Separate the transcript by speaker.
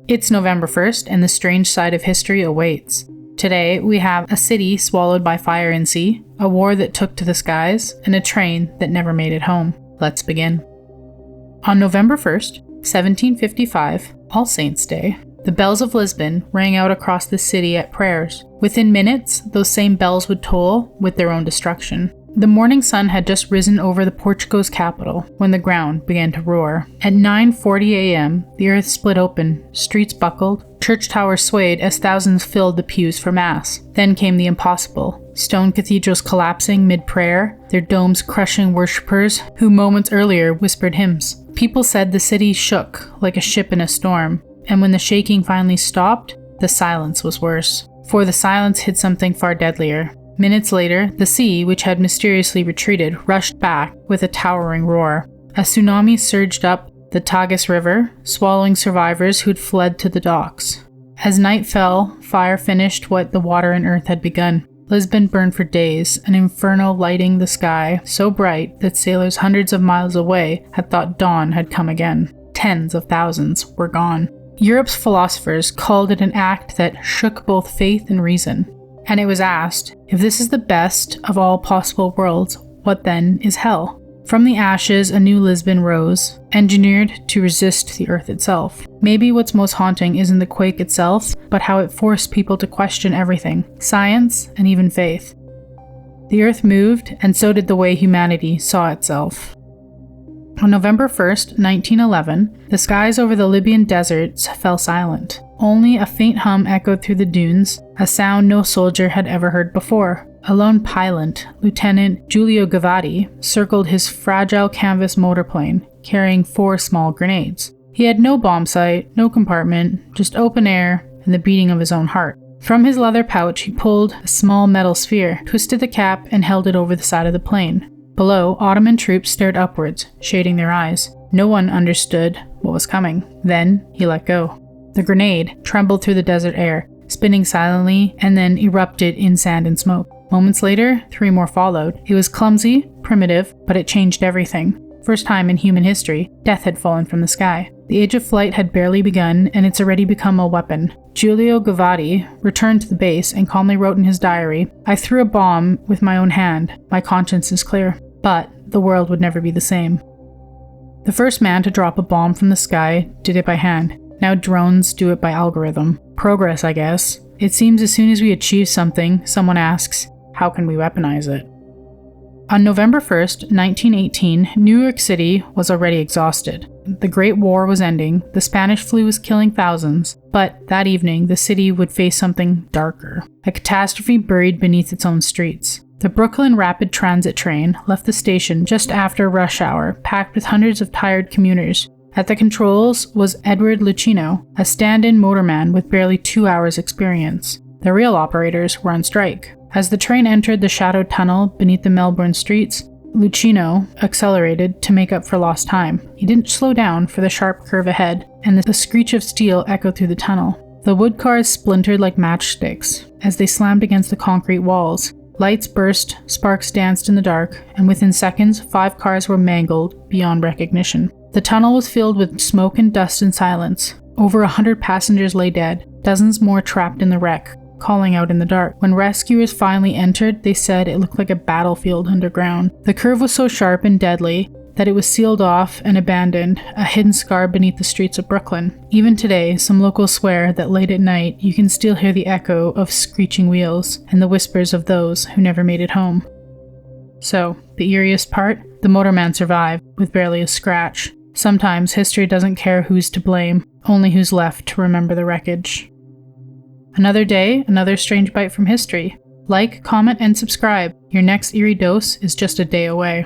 Speaker 1: It's November 1st, and the strange side of history awaits. Today, we have a city swallowed by fire and sea, a war that took to the skies, and a train that never made it home. Let's begin. On November 1st, 1755, All Saints' Day, the bells of Lisbon rang out across the city at prayers. Within minutes, those same bells would toll with their own destruction. The morning sun had just risen over the Portugal's capital when the ground began to roar. At 9:40 a.m., the earth split open, streets buckled, church towers swayed as thousands filled the pews for mass. Then came the impossible. Stone cathedrals collapsing mid-prayer, their domes crushing worshippers who moments earlier whispered hymns. People said the city shook like a ship in a storm, and when the shaking finally stopped, the silence was worse. For the silence hid something far deadlier. Minutes later, the sea, which had mysteriously retreated, rushed back with a towering roar. A tsunami surged up the Tagus River, swallowing survivors who'd fled to the docks. As night fell, fire finished what the water and earth had begun. Lisbon burned for days, an inferno lighting the sky so bright that sailors hundreds of miles away had thought dawn had come again. Tens of thousands were gone. Europe's philosophers called it an act that shook both faith and reason. And it was asked, if this is the best of all possible worlds, what then is hell? From the ashes, a new Lisbon rose, engineered to resist the earth itself. Maybe what's most haunting isn't the quake itself, but how it forced people to question everything, science and even faith. The earth moved, and so did the way humanity saw itself. On November 1st, 1911, the skies over the Libyan deserts fell silent. Only a faint hum echoed through the dunes, a sound no soldier had ever heard before. A lone pilot, Lieutenant Giulio Gavati, circled his fragile canvas motorplane, carrying 4 small grenades. He had no bomb sight, no compartment, just open air and the beating of his own heart. From his leather pouch, he pulled a small metal sphere, twisted the cap, and held it over the side of the plane. Below, Ottoman troops stared upwards, shading their eyes. No one understood what was coming. Then, he let go. The grenade trembled through the desert air, spinning silently, and then erupted in sand and smoke. Moments later, 3 more followed. It was clumsy, primitive, but it changed everything. First time in human history, death had fallen from the sky. The age of flight had barely begun, and it's already become a weapon. Giulio Gavati returned to the base and calmly wrote in his diary, "I threw a bomb with my own hand. My conscience is clear." But the world would never be the same. The first man to drop a bomb from the sky did it by hand. Now drones do it by algorithm. Progress, I guess. It seems as soon as we achieve something, someone asks, how can we weaponize it? On November 1st, 1918, New York City was already exhausted. The Great War was ending, the Spanish flu was killing thousands, but that evening the city would face something darker. A catastrophe buried beneath its own streets. The Brooklyn Rapid Transit train left the station just after rush hour, packed with hundreds of tired commuters. At the controls was Edward Lucchino, a stand-in motorman with barely 2 hours' experience. The real operators were on strike. As the train entered the shadowed tunnel beneath the Melbourne streets, Lucchino accelerated to make up for lost time. He didn't slow down for the sharp curve ahead, and the screech of steel echoed through the tunnel. The wood cars splintered like matchsticks as they slammed against the concrete walls. Lights burst, sparks danced in the dark, and within seconds, 5 cars were mangled beyond recognition. The tunnel was filled with smoke and dust and silence. Over 100 passengers lay dead, dozens more trapped in the wreck, calling out in the dark. When rescuers finally entered, they said it looked like a battlefield underground. The curve was so sharp and deadly that it was sealed off and abandoned, a hidden scar beneath the streets of Brooklyn. Even today, some locals swear that late at night, you can still hear the echo of screeching wheels and the whispers of those who never made it home. So, the eeriest part? The motorman survived, with barely a scratch. Sometimes history doesn't care who's to blame, only who's left to remember the wreckage. Another day, another strange bite from history. Like, comment, and subscribe. Your next eerie dose is just a day away.